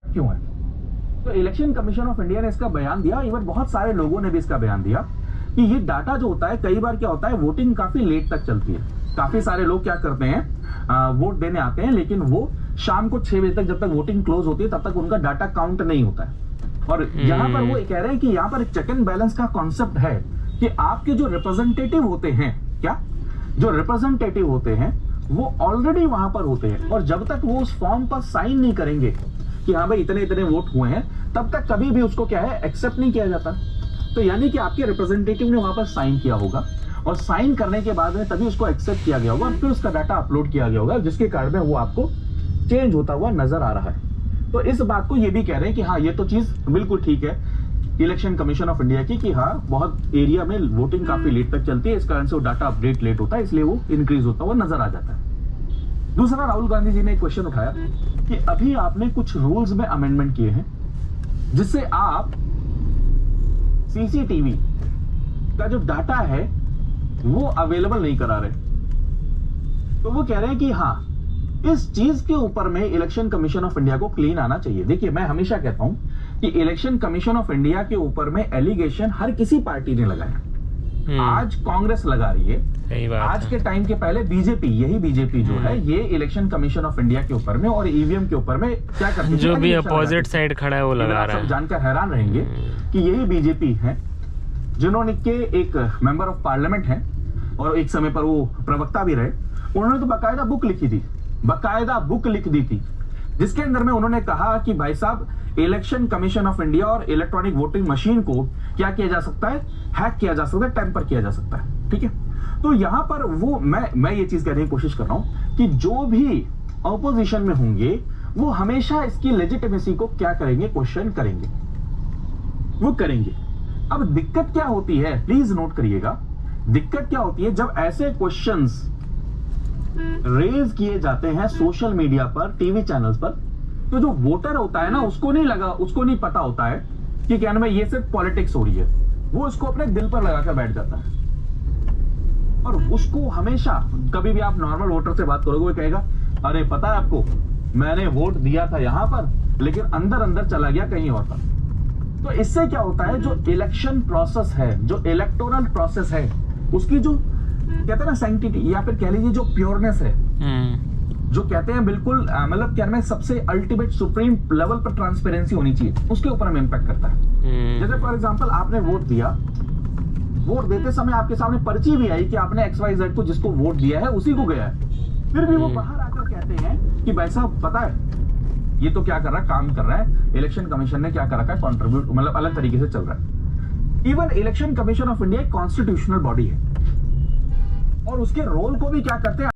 क्यों है? तो इलेक्शन कमीशन ऑफ इंडिया ने इसका बयान दिया, इवन बहुत सारे लोगों ने भी इसका बयान दिया कि ये डाटा जो होता है, कई बार क्या होता है, वोटिंग काफी लेट तक चलती है। काफी सारे लोग क्या करते हैं, वोट देने आते हैं, लेकिन वो शाम को 6 बजे तक, जब तक वोटिंग क्लोज होती है, तब तक उनका डाटा काउंट नहीं होता है। और यहां पर वो कह रहे हैं कि यहां पर एक चेक एंड बैलेंस का कॉन्सेप्ट है कि आपके जो रिप्रेजेंटेटिव होते हैं, क्या जो रिप्रेजेंटेटिव होते हैं वो ऑलरेडी वहां पर होते हैं, और जब तक वो उस फॉर्म पर साइन नहीं करेंगे कि हाँ भाई इतने इतने वोट हुए हैं, तब तक कभी भी उसको क्या है, एक्सेप्ट नहीं किया जाता। तो यानी कि आपके रिप्रेजेंटेटिव ने वहां पर साइन किया होगा, और साइन करने के बाद में तभी उसको एक्सेप्ट किया गया होगा, और फिर उसका डाटा अपलोड किया गया होगा, जिसके कारण में वो आपको चेंज होता हुआ नजर आ रहा है। तो इस बात को ये भी कह रहे हैं कि हाँ, ये तो चीज बिल्कुल ठीक है इलेक्शन कमीशन ऑफ इंडिया की, कि हाँ बहुत एरिया में वोटिंग काफी लेट तक चलती है, इस कारण से वो डाटा अपडेट लेट होता है, इसलिए वो इंक्रीज होता हुआ नजर आ जाता है। दूसरा, राहुल गांधी जी ने एक क्वेश्चन उठाया कि अभी आपने कुछ रूल्स में अमेंडमेंट किए हैं जिससे आप सीसीटीवी का जो डाटा है वो अवेलेबल नहीं करा रहे। तो वो कह रहे हैं कि हाँ, इस चीज के ऊपर में इलेक्शन कमीशन ऑफ इंडिया को क्लीन आना चाहिए। देखिए, मैं हमेशा कहता हूं कि इलेक्शन कमीशन ऑफ इंडिया के ऊपर में एलिगेशन हर किसी पार्टी ने लगाया। आज कांग्रेस लगा रही है, आज के टाइम के पहले बीजेपी, यही बीजेपी जो है, ये इलेक्शन कमीशन ऑफ इंडिया के ऊपर में और ईवीएम के ऊपर में क्या करती है, जो भी अपोजिट साइड खड़ा है वो लगा रहा है। जानकर हैरान रहेंगे कि यही बीजेपी है जिन्होंने के एक मेंबर ऑफ पार्लियामेंट है और एक समय पर वो प्रवक्ता भी रहे, उन्होंने तो बाकायदा बुक लिखी थी, बाकायदा बुक लिख दी थी, जिसके अंदर में उन्होंने कहा कि भाई साहब, इलेक्शन कमीशन ऑफ इंडिया और इलेक्ट्रॉनिक वोटिंग मशीन को क्या किया जा सकता है, हैक किया जा सकता है, टेम्पर किया जा सकता है। ठीक है, तो यहां पर वो मैं ये चीज कहने की कोशिश कर रहा हूं कि जो भी ऑपोजिशन में होंगे वो हमेशा इसकी लेजिटिमेसी को क्या करेंगे, क्वेश्चन करेंगे, वो करेंगे। अब दिक्कत क्या होती है, प्लीज नोट करिएगा, दिक्कत क्या होती है जब ऐसे क्वेश्चंस रेज किए जाते हैं सोशल मीडिया पर, टीवी चैनल्स पर, तो जो वोटर होता है ना, उसको नहीं पता होता है कि क्या नाम है, ये सिर्फ पॉलिटिक्स हो रही है, वो इसको अपने दिल पर लगाकर बैठ जाता है। और उसको हमेशा, कभी भी आप नॉर्मल वोटर से बात करोगे, वो कहेगा अरे पता है आपको, मैंने वोट दिया था यहां पर, लेकिन अंदर अंदर चला गया कहीं और पर। तो इससे क्या होता है, जो इलेक्शन प्रोसेस है, जो इलेक्टोरल प्रोसेस है, उसकी जो कहते हैं ना सैंक्टिटी, या फिर कह लीजिए जो प्योरनेस है, जो कहते हैं बिल्कुल मतलब क्या नाम, सबसे अल्टीमेट सुप्रीम लेवल पर ट्रांसपेरेंसी होनी चाहिए, उसके ऊपर में इंपैक्ट करता है। जैसे फॉर एग्जांपल, आपने वोट दिया, वोट देते समय आपके सामने पर्ची भी आई कि आपने XYZ को जिसको वोट दिया है उसी को गया है, फिर भी वो बाहर आकर कहते हैं कि भाई साहब पता है ये तो क्या कर रहा है, काम कर रहा है, इलेक्शन कमीशन ने क्या कर रखा है, कॉन्ट्रीब्यूट, मतलब अलग तरीके से चल रहा है। Even election commission of India एक कॉन्स्टिट्यूशनल बॉडी है, और उसके रोल को भी क्या करते हैं